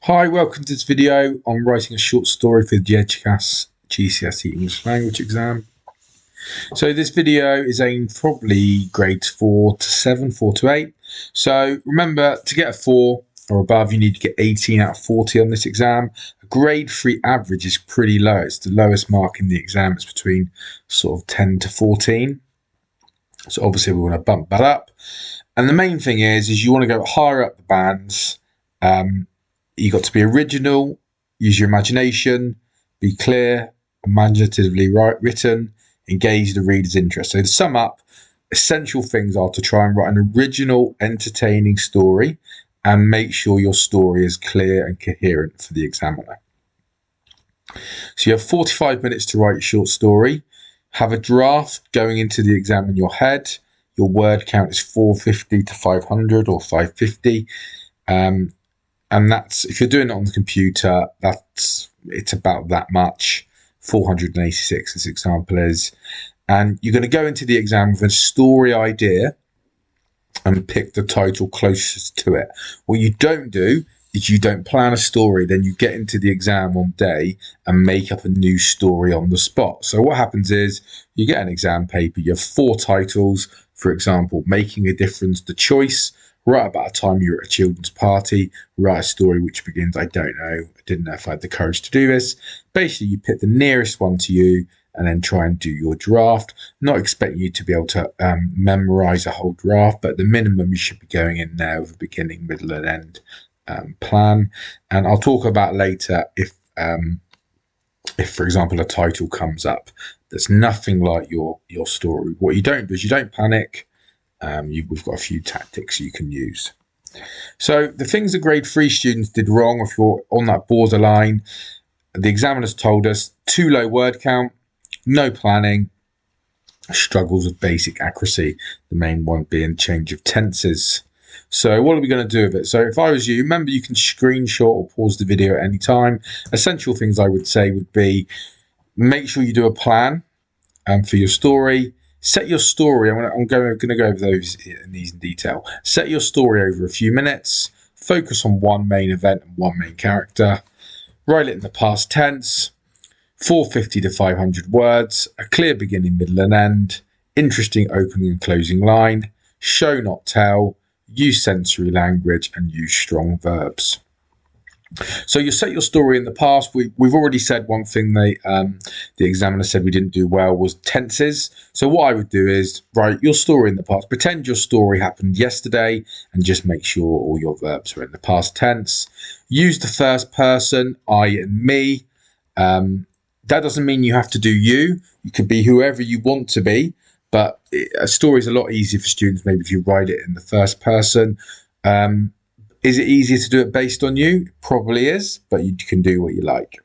Hi, welcome to this video on writing a short story for the EDUQAS GCSE English language exam. So this video is aimed probably grades 4 to 7, 4 to 8. So remember, to get a 4 or above, you need to get 18 out of 40 on this exam. A grade 3 average is pretty low. It's the lowest mark in the exam. It's between sort of 10 to 14. So obviously we want to bump that up. And the main thing is you want to go higher up the bands. You got to be original, use your imagination, be clear, imaginatively written, engage the reader's interest. So to sum up, essential things are to try and write an original, entertaining story and make sure your story is clear and coherent for the examiner. So you have 45 minutes to write your short story. Have a draft going into the exam in your head. Your word count is 450 to 500 or 550. And that's, if you're doing it on the computer, it's about that much, 486 this example is. And you're going to go into the exam with a story idea and pick the title closest to it. What you don't do is you don't plan a story, then you get into the exam on day and make up a new story on the spot. So what happens is you get an exam paper, you have 4 titles, for example, making a difference, the choice, write about a time you were at a children's party, write a story which begins, I don't know, I didn't know if I had the courage to do this. Basically, you pick the nearest one to you and then try and do your draft. Not expecting you to be able to memorize a whole draft, but at the minimum, you should be going in there with a beginning, middle, and end plan. And I'll talk about later if, for example, a title comes up that's nothing like your story. What you don't do is you don't panic. We've got a few tactics you can use. So the things that grade 3 students did wrong, if you're on that borderline, the examiners told us too low word count, no planning, struggles with basic accuracy, the main one being change of tenses. So what are we going to do with it? So if I was you, remember you can screenshot or pause the video at any time. Essential things I would say would be make sure you do a plan for your story. Set your story. I'm going to go over these in detail. Set your story over a few minutes. Focus on one main event and one main character. Write it in the past tense. 450 to 500 words. A clear beginning, middle, and end. Interesting opening and closing line. Show, not tell. Use sensory language and use strong verbs. So you set your story in the past. We've already said one thing the examiner said we didn't do well was tenses. So what I would do is write your story in the past. Pretend your story happened yesterday and just make sure all your verbs are in the past tense. Use the first person, I and me. That doesn't mean you have to do you. You could be whoever you want to be. But a story is a lot easier for students maybe if you write it in the first person. Is it easier to do it based on you? It probably is, but you can do what you like.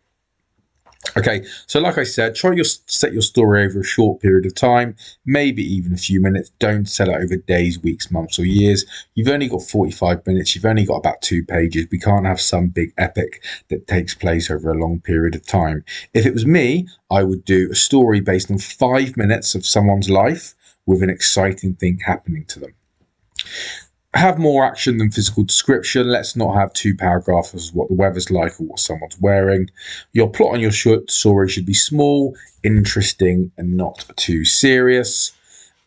Okay, so like I said, set your story over a short period of time, maybe even a few minutes. Don't set it over days, weeks, months, or years. You've only got 45 minutes. You've only got about 2 pages. We can't have some big epic that takes place over a long period of time. If it was me, I would do a story based on 5 minutes of someone's life with an exciting thing happening to them. Have more action than physical description. Let's not have 2 paragraphs as what the weather's like or what someone's wearing. Your plot on your short story should be small, interesting, and not too serious.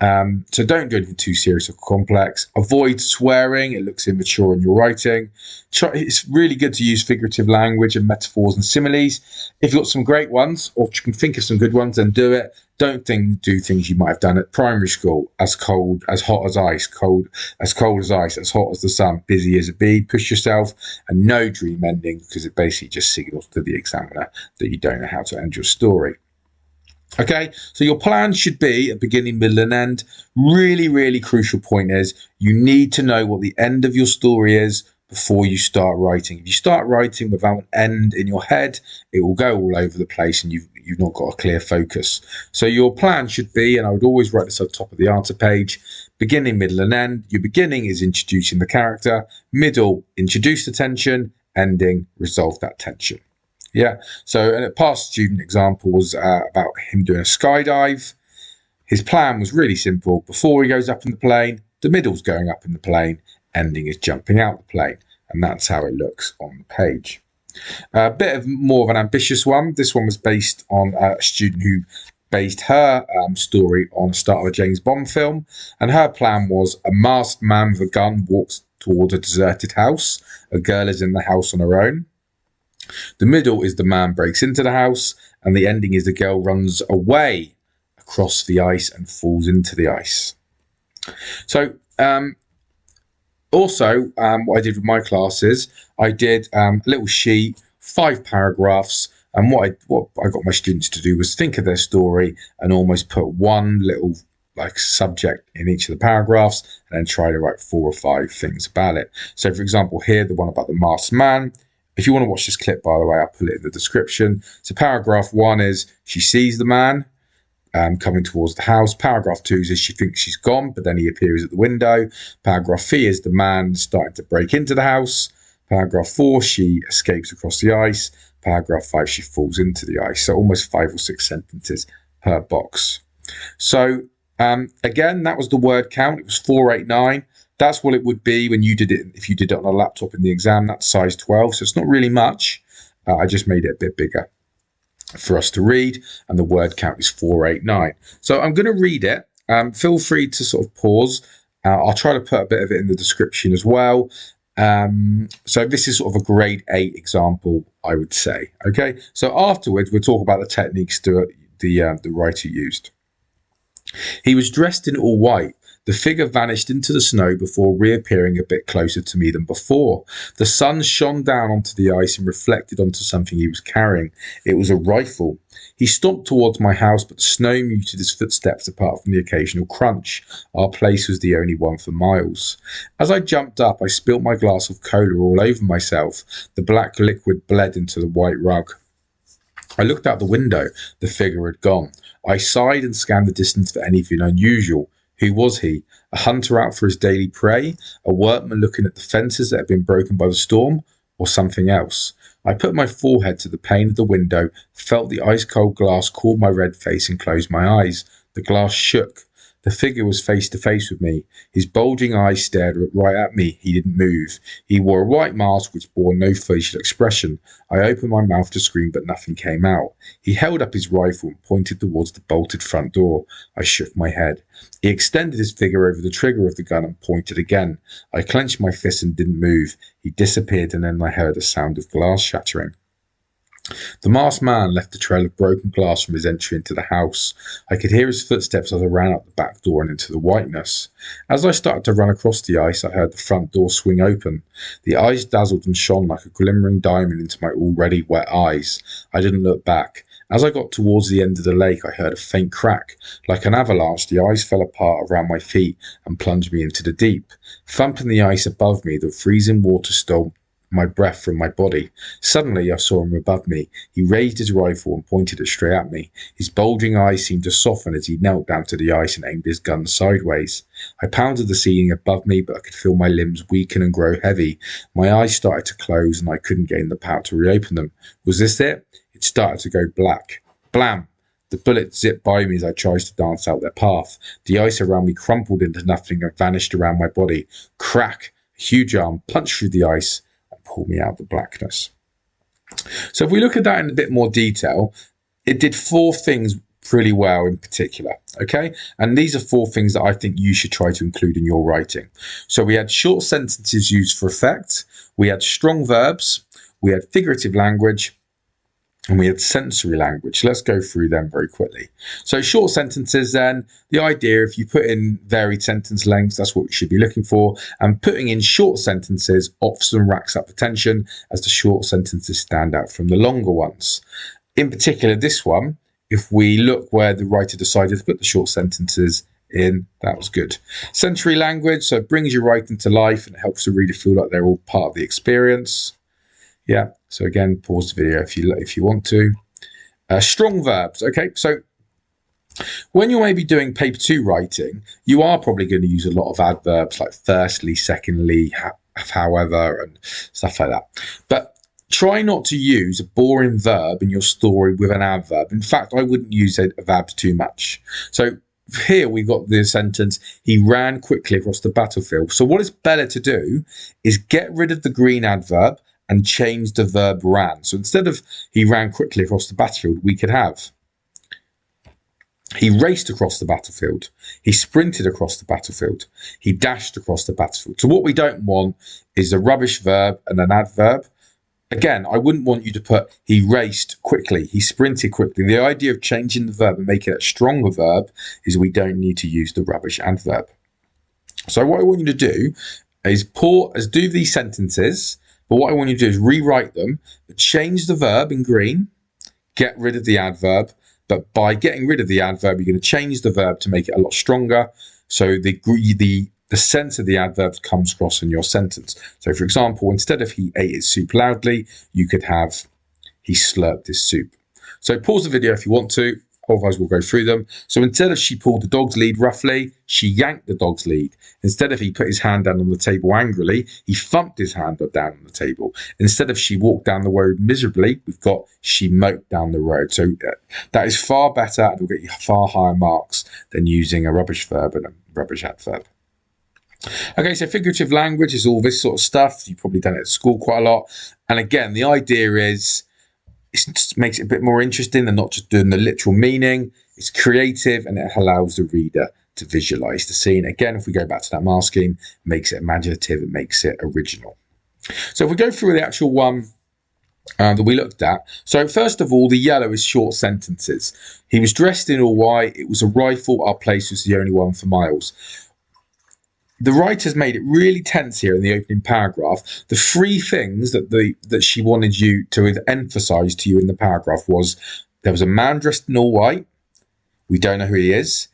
So don't do anything too serious or complex. Avoid swearing. It looks immature in your writing. It's really good to use figurative language and metaphors and similes. If you've got some great ones, or if you can think of some good ones, then do it. Don't do things you might have done at primary school. As hot as ice, cold as ice, as hot as the sun, busy as a bee. Push yourself, and no dream ending, because it basically just signals to the examiner that you don't know how to end your story. Okay, so your plan should be a beginning, middle, and end. Really, really crucial point is you need to know what the end of your story is before you start writing. If you start writing without an end in your head, it will go all over the place and you've not got a clear focus. So your plan should be, and I would always write this at the top of the answer page, beginning, middle, and end. Your beginning is introducing the character. Middle, introduce the tension. Ending, resolve that tension. Yeah, so a past student example was about him doing a skydive. His plan was really simple. Before he goes up in the plane, the middle's going up in the plane, ending is jumping out the plane. And that's how it looks on the page. A bit of more of an ambitious one. This one was based on a student who based her story on the start of a James Bond film, and her plan was a masked man with a gun walks towards a deserted house. A girl is in the house on her own. The middle is the man breaks into the house, and the ending is the girl runs away across the ice and falls into the ice. So also, what I did with my classes, I did a little sheet, 5 paragraphs, and what I got my students to do was think of their story and almost put one little like subject in each of the paragraphs, and then try to write 4 or 5 things about it. So, for example, here the one about the masked man. If you want to watch this clip, by the way, I'll put it in the description. So, paragraph 1 is she sees the man coming towards the house. Paragraph 2 is she thinks she's gone, but then he appears at the window. Paragraph 3 is the man starting to break into the house. Paragraph 4, she escapes across the ice. Paragraph 5, she falls into the ice. So almost 5 or 6 sentences per box. So again, that was the word count. It was 489. That's what it would be when you did it. If you did it on a laptop in the exam, that's size 12. So it's not really much. I just made it a bit bigger for us to read, and the word count is 489. So I'm going to read it. Feel free to sort of pause. I'll try to put a bit of it in the description as well. So this is sort of a grade 8 example, I would say. Okay, so afterwards we'll talk about the techniques the writer used. He was dressed in all white. The figure vanished into the snow before reappearing a bit closer to me than before. The sun shone down onto the ice and reflected onto something he was carrying. It was a rifle. He stomped towards my house, but the snow muted his footsteps apart from the occasional crunch. Our place was the only one for miles. As I jumped up, I spilt my glass of cola all over myself. The black liquid bled into the white rug. I looked out the window. The figure had gone. I sighed and scanned the distance for anything unusual. Who was he? A hunter out for his daily prey? A workman looking at the fences that had been broken by the storm? Or something else? I put my forehead to the pane of the window, felt the ice-cold glass cool my red face and closed my eyes. The glass shook. The figure was face to face with me. His bulging eyes stared right at me. He didn't move. He wore a white mask which bore no facial expression. I opened my mouth to scream, but nothing came out. He held up his rifle and pointed towards the bolted front door. I shook my head. He extended his finger over the trigger of the gun and pointed again. I clenched my fist and didn't move. He disappeared, and then I heard a sound of glass shattering. The masked man left a trail of broken glass from his entry into the house. I could hear his footsteps as I ran out the back door and into the whiteness. As I started to run across the ice, I heard the front door swing open. The ice dazzled and shone like a glimmering diamond into my already wet eyes. I didn't look back. As I got towards the end of the lake, I heard a faint crack. Like an avalanche, the ice fell apart around my feet and plunged me into the deep. Thumping the ice above me, the freezing water stole my breath from my body. Suddenly, I saw him above me. He raised his rifle and pointed it straight at me. His bulging eyes seemed to soften as he knelt down to the ice and aimed his gun sideways. I pounded the ceiling above me, but I could feel my limbs weaken and grow heavy. My eyes started to close, and I couldn't gain the power to reopen them. Was this it? It started to go black. Blam! The bullets zipped by me as I tried to dance out their path. The ice around me crumpled into nothing and vanished around my body. Crack! A huge arm punched through the ice and pulled me out of the blackness. So if we look at that in a bit more detail, it did 4 things pretty well in particular, okay? And these are 4 things that I think you should try to include in your writing. So we had short sentences used for effect, we had strong verbs, we had figurative language, and we had sensory language. Let's go through them very quickly. So short sentences then, the idea, if you put in varied sentence lengths, that's what we should be looking for. And putting in short sentences often racks up attention as the short sentences stand out from the longer ones. In particular, this one, if we look where the writer decided to put the short sentences in, that was good. Sensory language, so it brings your writing to life and it helps the reader feel like they're all part of the experience. Yeah, so again, pause the video if you want to. Strong verbs, okay, so when you're maybe doing paper 2 writing, you are probably going to use a lot of adverbs like firstly, secondly, however, and stuff like that. But try not to use a boring verb in your story with an adverb. In fact, I wouldn't use adverbs too much. So here we've got the sentence, he ran quickly across the battlefield. So what it's better to do is get rid of the green adverb and change the verb ran. So instead of he ran quickly across the battlefield, we could have he raced across the battlefield. He sprinted across the battlefield. He dashed across the battlefield. So what we don't want is a rubbish verb and an adverb. Again, I wouldn't want you to put he raced quickly, he sprinted quickly. The idea of changing the verb and making it a stronger verb is we don't need to use the rubbish adverb. So what I want you to do is do these sentences, but what I want you to do is rewrite them, change the verb in green, get rid of the adverb, but by getting rid of the adverb, you're going to change the verb to make it a lot stronger. So the sense of the adverb comes across in your sentence. So for example, instead of he ate his soup loudly, you could have he slurped his soup. So pause the video if you want to, otherwise we'll go through them. So instead of she pulled the dog's lead roughly, she yanked the dog's lead. Instead of he put his hand down on the table angrily, he thumped his hand down on the table. Instead of she walked down the road miserably, we've got she moped down the road. So that is far better and will get you far higher marks than using a rubbish verb and a rubbish adverb. Okay, so figurative language is all this sort of stuff. You've probably done it at school quite a lot. And again, the idea is it makes it a bit more interesting than not just doing the literal meaning. It's creative and it allows the reader to visualize the scene. Again, if we go back to that mark scheme, it makes it imaginative, it makes it original. So if we go through the actual one that we looked at. So first of all, the yellow is short sentences. He was dressed in all white. It was a rifle. Our place was the only one for miles. The writer's made it really tense here in the opening paragraph. The three things that she wanted you to emphasize to you in the paragraph was there was a man dressed in all white. We don't know who he is.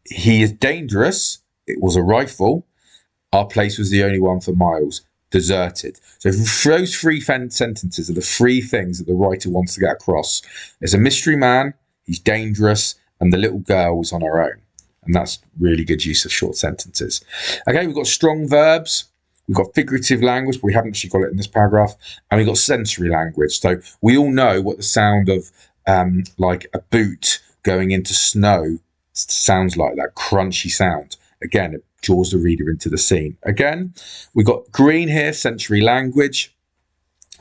He is dangerous. It was a rifle. Our place was the only one for miles. Deserted. So those three sentences are the three things that the writer wants to get across. There's a mystery man. He's dangerous. And the little girl was on her own. And that's really good use of short sentences. Okay, we've got strong verbs. We've got figurative language, but we haven't actually got it in this paragraph. And we've got sensory language. So we all know what the sound of like a boot going into snow sounds like, that crunchy sound. Again, it draws the reader into the scene. Again, we've got green here, sensory language.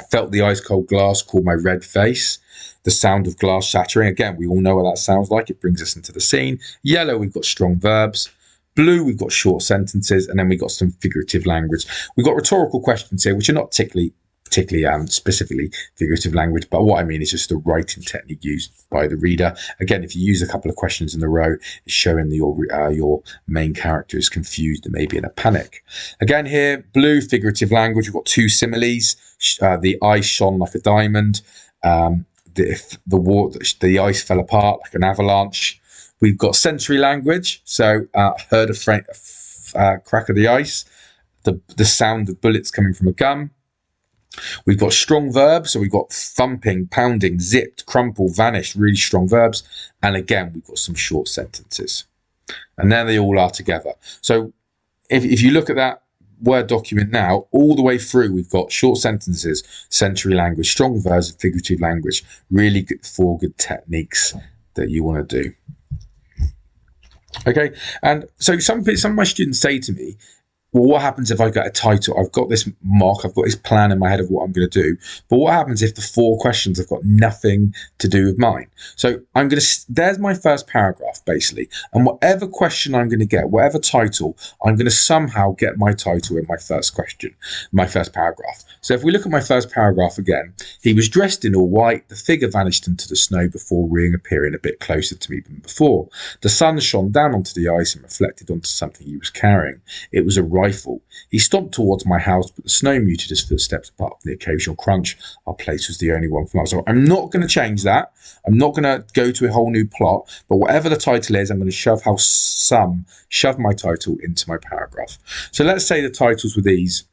Felt the ice cold glass, called my red face. The sound of glass shattering. Again, we all know what that sounds like. It brings us into the scene. Yellow, we've got strong verbs. Blue, we've got short sentences. And then we've got some figurative language. We've got rhetorical questions here, which are not particularly specifically figurative language. But what I mean is just the writing technique used by the reader. Again, if you use a couple of questions in a row, it's showing that your main character is confused and maybe in a panic. Again here, blue, figurative language. We've got two similes. The ice shone like a diamond. The ice fell apart like an avalanche. We've got sensory language. So heard a crack of the ice, the sound of bullets coming from a gun. We've got strong verbs. So we've got thumping, pounding, zipped, crumple, vanished, really strong verbs. And again, we've got some short sentences. And there they all are together. So if you look at that Word document now, all the way through, we've got short sentences, sensory language, strong verbs, and figurative language. Really good, four good techniques that you want to do. Okay, and so some of my students say to me, well, what happens if I get a title? I've got this mock, I've got this plan in my head of what I'm going to do. But what happens if the four questions have got nothing to do with mine? So there's my first paragraph, basically. And whatever question I'm going to get, whatever title, I'm going to somehow get my title in my first question, my first paragraph. So if we look at my first paragraph again, he was dressed in all white. The figure vanished into the snow before reappearing a bit closer to me than before. The sun shone down onto the ice and reflected onto something he was carrying. It was a rifle. He stomped towards my house, but the snow muted his footsteps apart from the occasional crunch. Our place was the only one for miles. So I'm not going to change that. I'm not going to go to a whole new plot, but whatever the title is, I'm going to shove my title into my paragraph. So let's say the titles were these: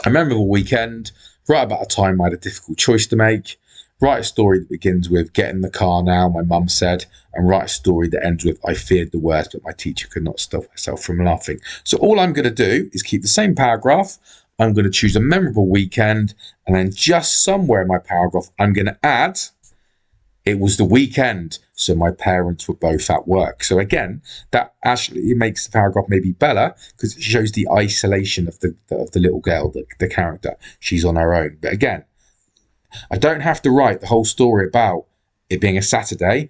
A memorable weekend, right about a time I had a difficult choice to make, write a story that begins with get in the car now, my mum said, and write a story that ends with I feared the worst, but my teacher could not stop herself from laughing. So all I'm going to do is keep the same paragraph. I'm going to choose a memorable weekend, and then just somewhere in my paragraph, I'm going to add It was the weekend, so my parents were both at work. So again, that actually makes the paragraph maybe better because it shows the isolation of the little girl, the character. She's on her own. But again, I don't have to write the whole story about it being a Saturday.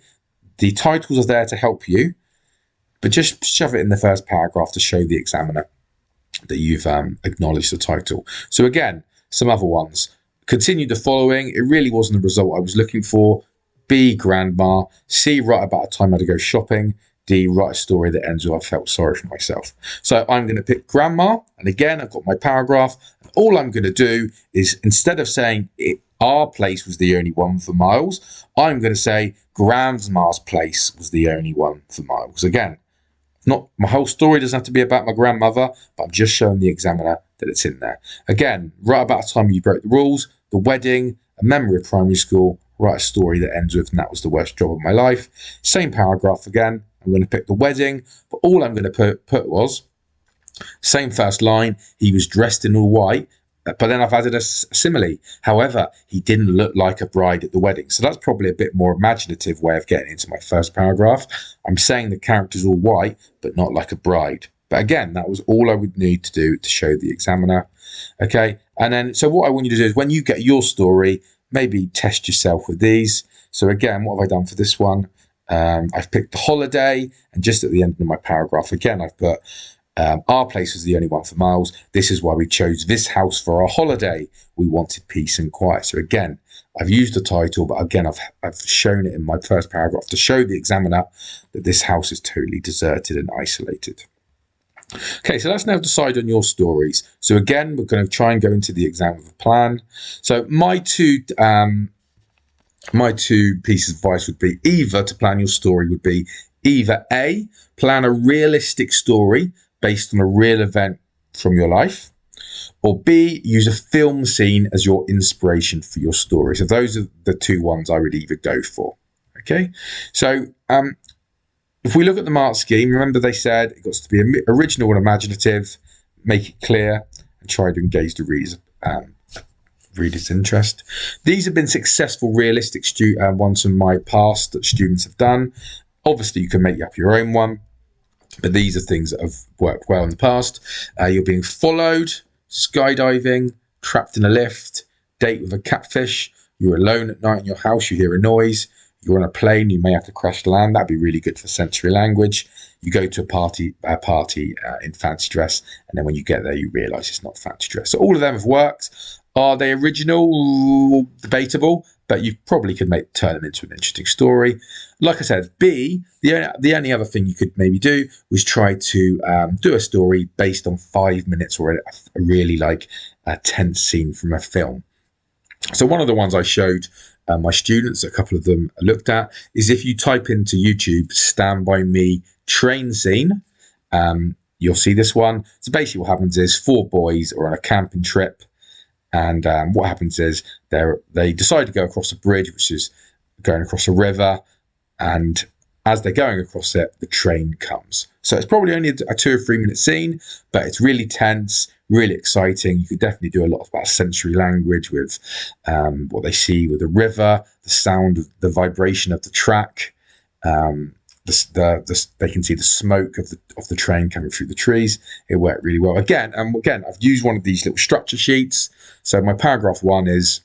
The titles are there to help you, but just shove it in the first paragraph to show the examiner that you've acknowledged the title. So again, some other ones. Continue the following. It really wasn't the result I was looking for. B, grandma. C, write about a time I had to go shopping. D, write a story that ends with I felt sorry for myself. So I'm going to pick grandma. And again, I've got my paragraph. And all I'm going to do is, instead of saying our place was the only one for miles, I'm going to say grandma's place was the only one for miles. Again, not my whole story doesn't have to be about my grandmother, but I'm just showing the examiner that it's in there. Again, write about a time you broke the rules, the wedding, a memory of primary school, write a story that ends with, and that was the worst job of my life. Same paragraph again. I'm going to pick the wedding, but all I'm going to put was, same first line, he was dressed in all white, but then I've added a simile. However, he didn't look like a bride at the wedding. So that's probably a bit more imaginative way of getting into my first paragraph. I'm saying the character's all white, but not like a bride. But again, that was all I would need to do to show the examiner. Okay, and then, so what I want you to do is when you get your story, maybe test yourself with these. So again, what have I done for this one? I've picked the holiday, and just at the end of my paragraph, again, I've put, our place was the only one for miles. This is why we chose this house for our holiday. We wanted peace and quiet. So again, I've used the title, but again, I've shown it in my first paragraph to show the examiner that this house is totally deserted and isolated. Okay, so let's now decide on your stories. So again, we're going to try and go into the exam with a plan. So my two pieces of advice would be either to plan your story would be either A, plan a realistic story based on a real event from your life, or B, use a film scene as your inspiration for your story. So those are the two ones I would either go for. Okay, so if we look at the mark scheme, remember they said it got to be original and imaginative, make it clear, and try to engage the reader's interest. These have been successful realistic ones from my past that students have done. Obviously, you can make up your own one, but these are things that have worked well in the past. You're being followed, skydiving, trapped in a lift, date with a catfish, you're alone at night in your house, you hear a noise, you're on a plane, you may have to crash land. That'd be really good for sensory language. You go to a party in fancy dress, and then when you get there, you realise it's not fancy dress. So all of them have worked. Are they original? Debatable, but you probably could turn them into an interesting story. Like I said, B, the only other thing you could maybe do was try to do a story based on 5 minutes or a really tense scene from a film. So one of the ones I showed my students, a couple of them looked at, is if you type into YouTube "Stand By Me" train scene, you'll see this one. So basically what happens is 4 boys are on a camping trip, and what happens is they decide to go across a bridge, which is going across a river, and as they're going across it, the train comes. So it's probably only a 2 or 3 minute scene, but it's really tense, really exciting. You could definitely do a lot about sensory language with what they see with the river, the sound of the vibration of the track. They can see the smoke of the train coming through the trees. It worked really well. Again, I've used one of these little structure sheets. So my paragraph 1 is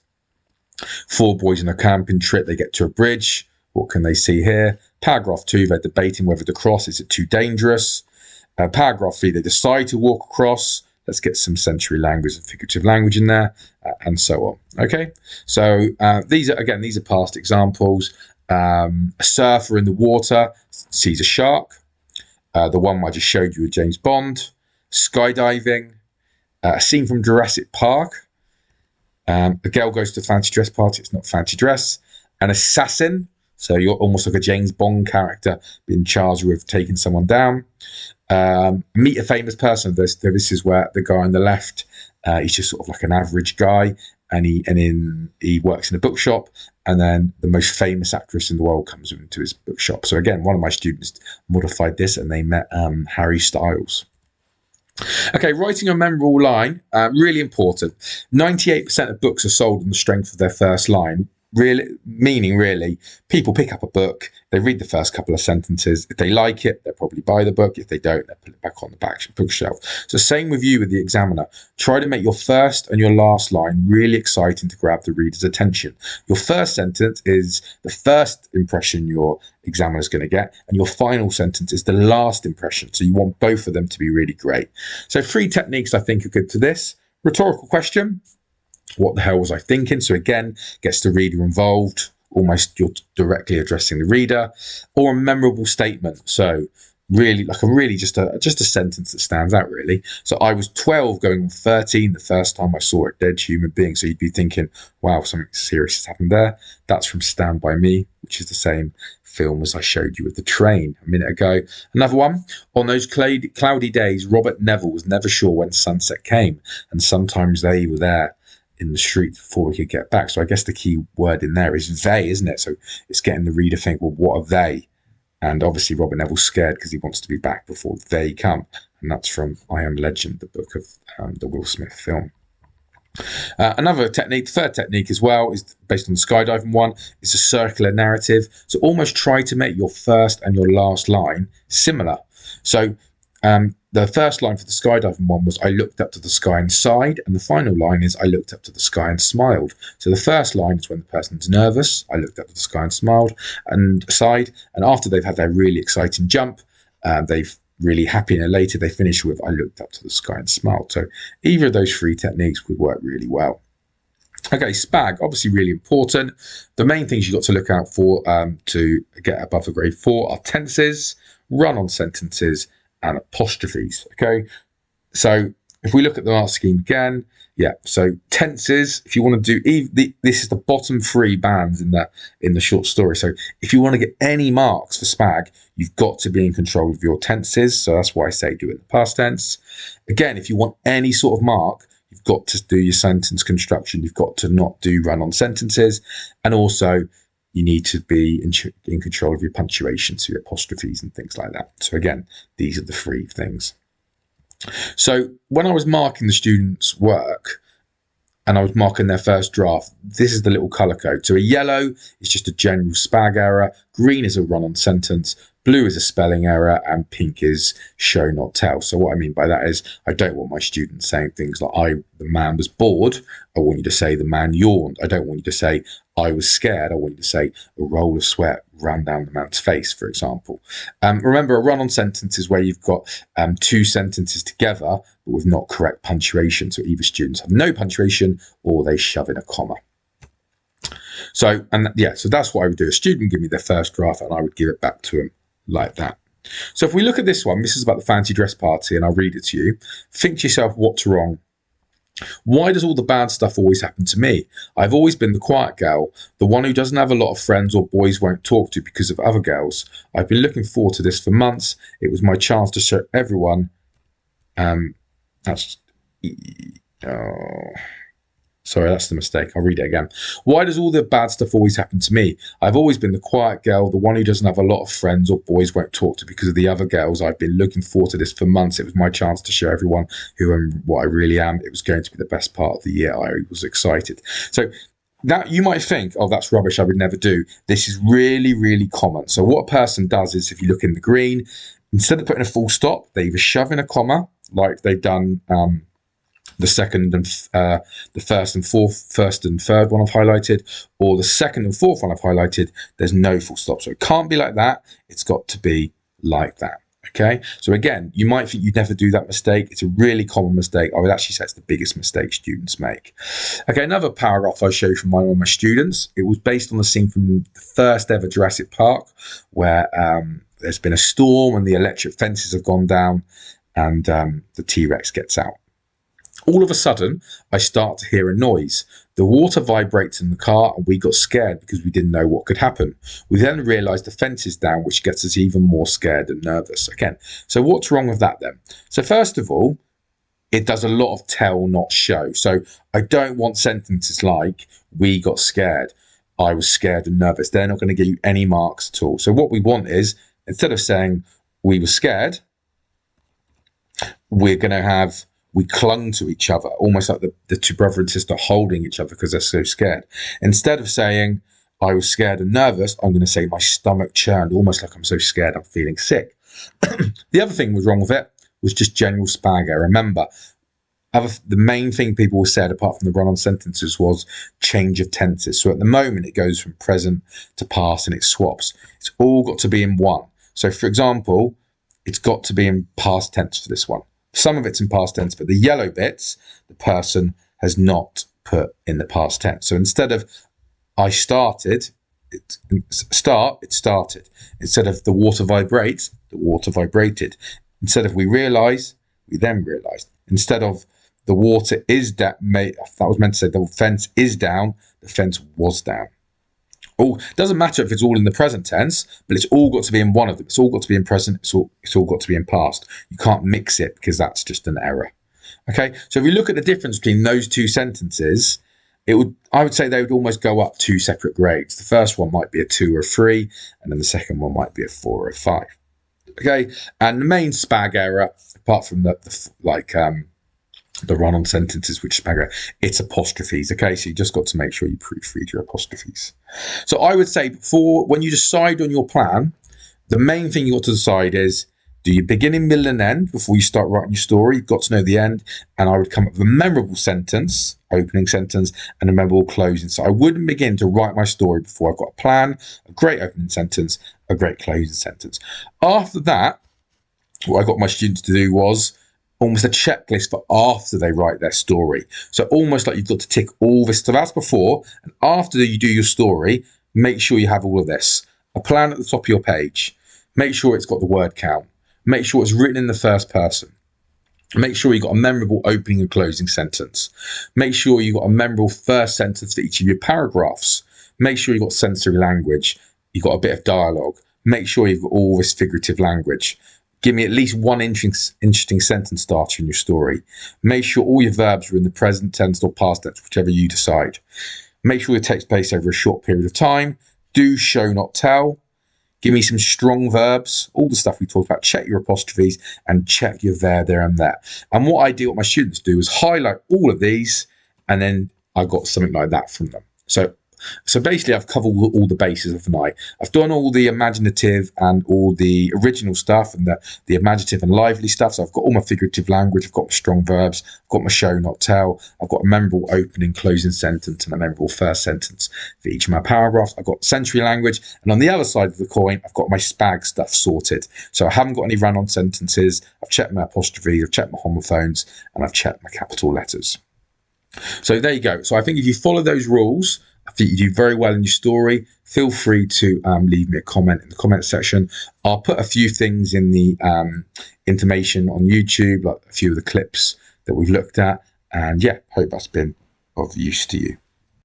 4 boys on a camping trip. They get to a bridge. What can they see here? Paragraph 2, they're debating whether to cross. Is it too dangerous? Paragraph 3, they decide to walk across. Let's get some sensory language and figurative language in there, and so on. Okay, so these are past examples. A surfer in the water sees a shark. The one I just showed you with James Bond. Skydiving. A scene from Jurassic Park. A girl goes to a fancy dress party. It's not fancy dress. An assassin. So you're almost like a James Bond character being charged with taking someone down. Meet a famous person. This is where the guy on the left, he's just sort of like an average guy, and he works in a bookshop, and then the most famous actress in the world comes into his bookshop. So again, one of my students modified this, and they met Harry Styles. Okay, writing a memorable line, really important. 98% of books are sold on the strength of their first line. Meaning, people pick up a book, they read the first couple of sentences. If they like it, they'll probably buy the book. If they don't, they'll put it back on the bookshelf. So same with you with the examiner. Try to make your first and your last line really exciting to grab the reader's attention. Your first sentence is the first impression your examiner is going to get, and your final sentence is the last impression. So you want both of them to be really great. So 3 techniques I think are good to this. Rhetorical question. What the hell was I thinking? So again, gets the reader involved. Almost you're directly addressing the reader. Or a memorable statement. So really just a sentence that stands out really. So I was 12 going on 13 the first time I saw a dead human being. So you'd be thinking, wow, something serious has happened there. That's from Stand By Me, which is the same film as I showed you with the train a minute ago. Another one, on those cloudy days, Robert Neville was never sure when sunset came, and sometimes they were there in the street before we could get back. So I guess the key word in there is they, isn't it? So it's getting the reader to think, well, what are they? And obviously Robert Neville's scared because he wants to be back before they come. And that's from I Am Legend, the book of the Will Smith film. Another technique, the third technique as well, is based on the skydiving one. It's a circular narrative. So almost try to make your first and your last line similar. So the first line for the skydiving one was I looked up to the sky and sighed, and the final line is I looked up to the sky and smiled. So the first line is when the person's nervous, I looked up to the sky and smiled and sighed, and after they've had their really exciting jump, they've really happy and elated, they finish with I looked up to the sky and smiled. So either of those 3 techniques would work really well. Okay, Spag, obviously really important. The main things you've got to look out for to get above a grade 4 are tenses, run-on sentences, and apostrophes. Okay, so if we look at the mark scheme again, so tenses, if you want to do this is the bottom 3 bands in the short story. So if you want to get any marks for Spag, you've got to be in control of your tenses. So that's why I say do it in the past tense. Again, if you want any sort of mark, you've got to do your sentence construction. You've got to not do run-on sentences, and also you need to be in control of your punctuation, so your apostrophes and things like that. So again, these are the 3 things. So when I was marking the students' work and I was marking their first draft, this is the little colour code. So a yellow is just a general Spag error, green is a run-on sentence, blue is a spelling error, and pink is show not tell. So what I mean by that is I don't want my students saying things like the man was bored. I want you to say the man yawned. I don't want you to say I was scared. I want you to say a roll of sweat ran down the man's face, for example. Remember, a run-on sentence is where you've got 2 sentences together but with not correct punctuation. So either students have no punctuation or they shove in a comma. So that's what I would do. A student would give me their first draft and I would give it back to him like that. So if we look at this one, this is about the fancy dress party, and I'll read it to you. Think to yourself, what's wrong? Why does all the bad stuff always happen to me? I've always been the quiet girl, the one who doesn't have a lot of friends or boys won't talk to because of other girls. I've been looking forward to this for months. It was my chance to show everyone. Sorry, that's the mistake. I'll read it again. Why does all the bad stuff always happen to me? I've always been the quiet girl, the one who doesn't have a lot of friends or boys won't talk to because of the other girls. I've been looking forward to this for months. It was my chance to show everyone who and what I really am. It was going to be the best part of the year. I was excited. So that you might think, oh, that's rubbish, I would never do. This is really, really common. So what a person does is, if you look in the green, instead of putting a full stop, they either shove in a comma, like they've done the second and the first and third one I've highlighted, or the second and fourth one I've highlighted. There's no full stop, so it can't be like that. It's got to be like that. Okay, so again, you might think you'd never do that mistake. It's a really common mistake. I would actually say it's the biggest mistake students make. Okay, another paragraph I showed from one of my students. It was based on the scene from the first ever Jurassic Park, where there's been a storm and the electric fences have gone down, and the T-Rex gets out. All of a sudden, I start to hear a noise. The water vibrates in the car and we got scared because we didn't know what could happen. We then realised the fence is down, which gets us even more scared and nervous. Again, so what's wrong with that then? So first of all, it does a lot of tell, not show. So I don't want sentences like, we got scared, I was scared and nervous. They're not going to give you any marks at all. So what we want is, instead of saying we were scared, we're going to have we clung to each other, almost like the two brother and sister holding each other because they're so scared. Instead of saying, I was scared and nervous, I'm going to say my stomach churned, almost like I'm so scared I'm feeling sick. The other thing was wrong with it was just general Spag error. Remember, the main thing people said, apart from the run-on sentences, was change of tenses. So at the moment, it goes from present to past and it swaps. It's all got to be in one. So for example, it's got to be in past tense for this one. Some of it's in past tense, but the yellow bits, the person has not put in the past tense. So instead of I started, it started. Instead of the water vibrates, the water vibrated. Instead of we realise, we then realised. Instead of the water is down, that was meant to say the fence is down, the fence was down. Oh, doesn't matter if it's all in the present tense, but it's all got to be in one of them. It's all got to be in present. It's all got to be in past. You can't mix it because that's just an error. Okay, so if we look at the difference between those two sentences, I would say they would almost go up 2 separate grades. The first one might be a 2 or a 3, and then the second one might be a 4 or a 5. Okay, and the main Spag error, apart from the run-on sentences, which is Spag error, it's apostrophes. Okay, so you just got to make sure you proofread your apostrophes. So I would say when you decide on your plan, the main thing you got to decide is, do you beginning, middle, and end before you start writing your story? You've got to know the end, and I would come up with a memorable sentence, opening sentence, and a memorable closing. So I wouldn't begin to write my story before I've got a plan, a great opening sentence, a great closing sentence. After that, what I got my students to do was almost a checklist for after they write their story. So almost like you've got to tick all this stuff as before, and after you do your story, make sure you have all of this. A plan at the top of your page. Make sure it's got the word count. Make sure it's written in the first person. Make sure you've got a memorable opening and closing sentence. Make sure you've got a memorable first sentence for each of your paragraphs. Make sure you've got sensory language. You've got a bit of dialogue. Make sure you've got all this figurative language. Give me at least one interesting sentence starter in your story. Make sure all your verbs are in the present tense or past tense, whichever you decide. Make sure it takes place over a short period of time. Do, show, not tell. Give me some strong verbs, all the stuff we talked about. Check your apostrophes and check your there, and there. And what I do, what my students do, is highlight all of these, and then I got something like that from them. So basically, I've covered all the bases of an I. I've done all the imaginative and all the original stuff and the imaginative and lively stuff. So I've got all my figurative language. I've got my strong verbs. I've got my show, not tell. I've got a memorable opening, closing sentence and a memorable first sentence for each of my paragraphs. I've got sensory language. And on the other side of the coin, I've got my Spag stuff sorted. So I haven't got any run-on sentences. I've checked my apostrophes. I've checked my homophones. And I've checked my capital letters. So there you go. So I think if you follow those rules, I think you do very well in your story. Feel free to leave me a comment in the comment section. I'll put a few things in the information on YouTube, like a few of the clips that we've looked at. And yeah, hope that's been of use to you.